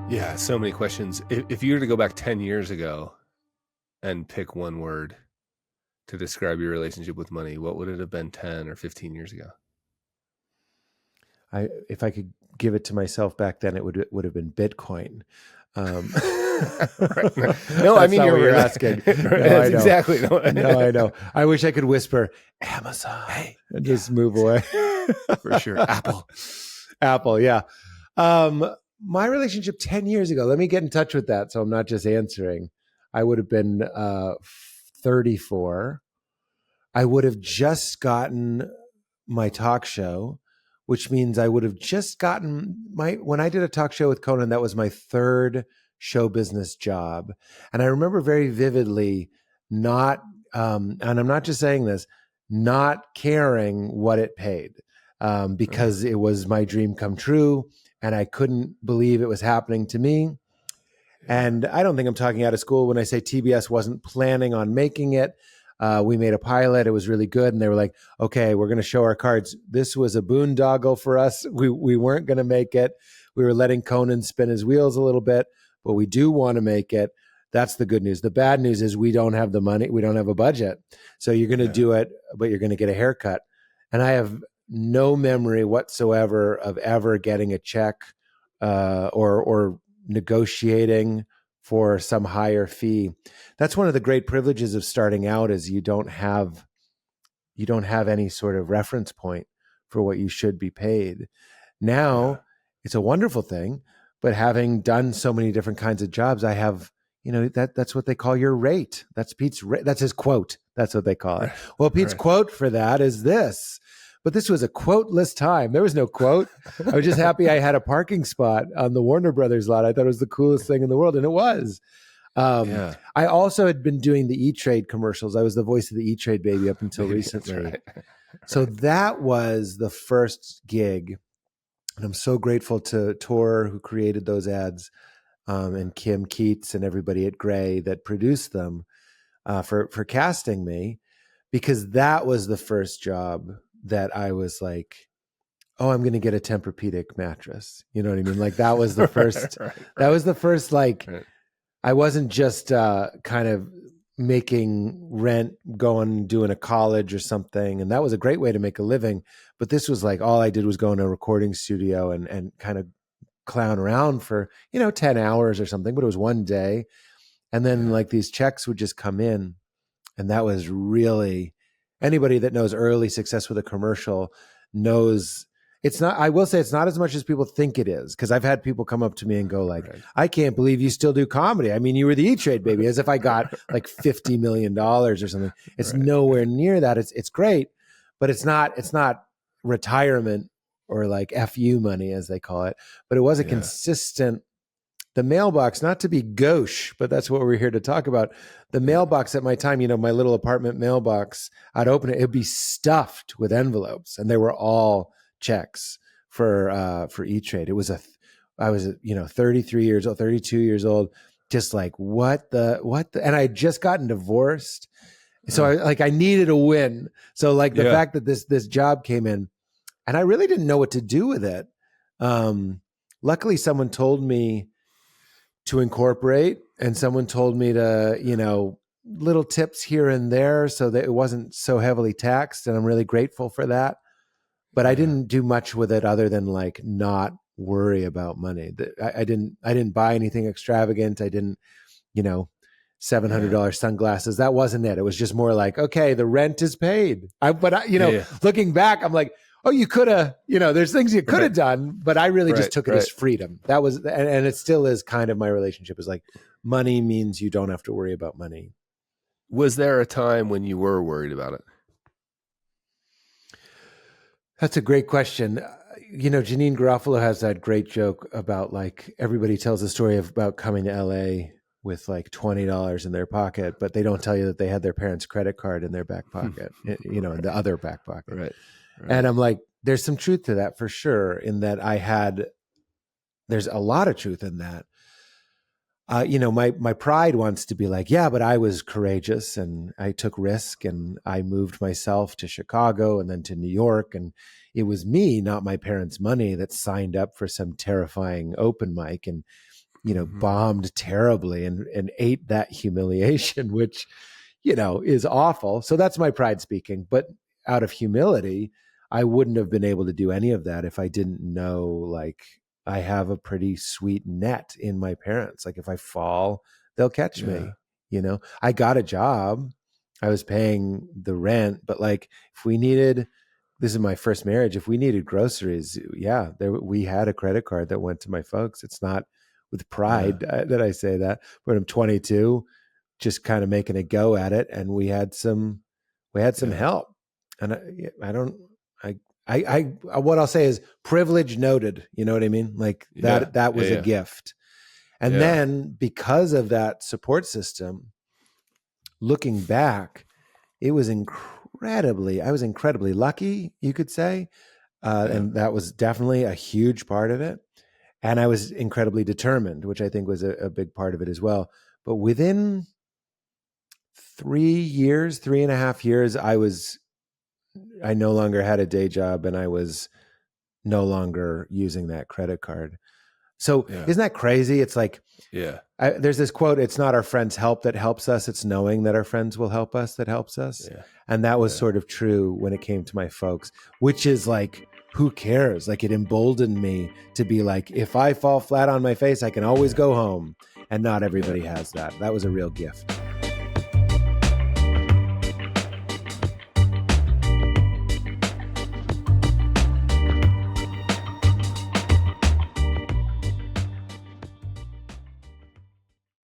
Yeah, so many questions. If you were to go back 10 years ago and pick one word to describe your relationship with money, what would it have been 10 or 15 years ago? If I could give it to myself back then, it would have been Bitcoin. Right. No, I That's mean, not you're what you're really, asking. No, that's I know. exactly. No, I know. I wish I could whisper Amazon and just move away. For sure. Apple. Apple, yeah. My relationship 10 years ago, let me get in touch with that so I'm not just answering. I would have been 34. I would have just gotten my talk show, which means I would have just gotten when I did a talk show with Conan, that was my third show business job. And I remember very vividly not, and I'm not just saying this, not caring what it paid, because it was my dream come true and I couldn't believe it was happening to me. And I don't think I'm talking out of school when I say TBS wasn't planning on making it. We made a pilot. It was really good. And they were like, okay, we're going to show our cards. This was a boondoggle for us. We weren't going to make it. We were letting Conan spin his wheels a little bit, but we do want to make it. That's the good news. The bad news is we don't have the money. We don't have a budget. So you're going to do it, but you're going to get a haircut. And I have no memory whatsoever of ever getting a check or negotiating for some higher fee. That's one of the great privileges of starting out, is you don't have any sort of reference point for what you should be paid. Now, it's a wonderful thing, but having done so many different kinds of jobs, I have, that's what they call your rate. That's Pete's rate. That's his quote. That's what they call it. Well, Pete's quote for that is this. But this was a quoteless time. There was no quote. I was just happy I had a parking spot on the Warner Brothers lot. I thought it was the coolest thing in the world, and it was. I also had been doing the E-Trade commercials. I was the voice of the E-Trade baby up until recently. Right. So that was the first gig. And I'm so grateful to Tor, who created those ads, and Kim Keats and everybody at Gray that produced them, for casting me, because that was the first job that I was like, oh, I'm going to get a Tempur-Pedic mattress. You know what I mean? Like that was the first, that was the first, like, I wasn't just kind of making rent, going, doing a college or something. And that was a great way to make a living. But this was like, all I did was go in a recording studio and kind of clown around for, 10 hours or something, but it was one day. And then like these checks would just come in. And that was really, anybody that knows early success with a commercial knows it's not, I will say it's not as much as people think it is. Cause I've had people come up to me and go like, I can't believe you still do comedy. I mean, you were the E-Trade baby, as if I got like $50 million or something. It's nowhere near that. It's great, but it's not retirement or like FU money as they call it, but it was a consistent, the mailbox, not to be gauche, but that's what we're here to talk about. The mailbox at my time, my little apartment mailbox, I'd open it, it'd be stuffed with envelopes, and they were all checks for E-Trade. It was I was 33 years old, 32 years old, just like what the, and I had just gotten divorced. So I needed a win. So like the fact that this job came in, and I really didn't know what to do with it. Luckily someone told me to incorporate, and someone told me to, little tips here and there so that it wasn't so heavily taxed. And I'm really grateful for that. But I didn't do much with it other than like not worry about money. I didn't buy anything extravagant. I didn't, $700 sunglasses. That wasn't it. It was just more like, okay, the rent is paid. Looking back, I'm like, oh, you could have, there's things you could have done, but I really just took it as freedom. That was, and it still is kind of my relationship, is like, money means you don't have to worry about money. Was there a time when you were worried about it? That's a great question. Janine Garofalo has that great joke about like, everybody tells a story about coming to LA with like $20 in their pocket, but they don't tell you that they had their parents' credit card in their back pocket, in the other back pocket. Right. And I'm like, there's some truth to that for sure, in that there's a lot of truth in that. My pride wants to be like, yeah, but I was courageous and I took risk and I moved myself to Chicago and then to New York. And it was me, not my parents' money, that signed up for some terrifying open mic. And bombed terribly and ate that humiliation, which, is awful. So that's my pride speaking. But out of humility, I wouldn't have been able to do any of that if I didn't know, like, I have a pretty sweet net in my parents. Like, if I fall, they'll catch me. I got a job. I was paying the rent, but like, if we needed, this is my first marriage, if we needed groceries, we had a credit card that went to my folks. It's not with pride that I say that, but I'm 22, just kind of making a go at it, and we had some help. And I what I'll say is privilege noted. You know what I mean? Like that was a gift. And then because of that support system, looking back, I was incredibly lucky, you could say. And that was definitely a huge part of it. And I was incredibly determined, which I think was a big part of it as well. But within 3.5 years, I no longer had a day job, and I was no longer using that credit card. So isn't that crazy? It's like, there's this quote, it's not our friends' help that helps us, it's knowing that our friends will help us that helps us. And that was sort of true when it came to my folks, which is like, who cares? Like, it emboldened me to be like, if I fall flat on my face, I can always go home. And not everybody has that. That was a real gift.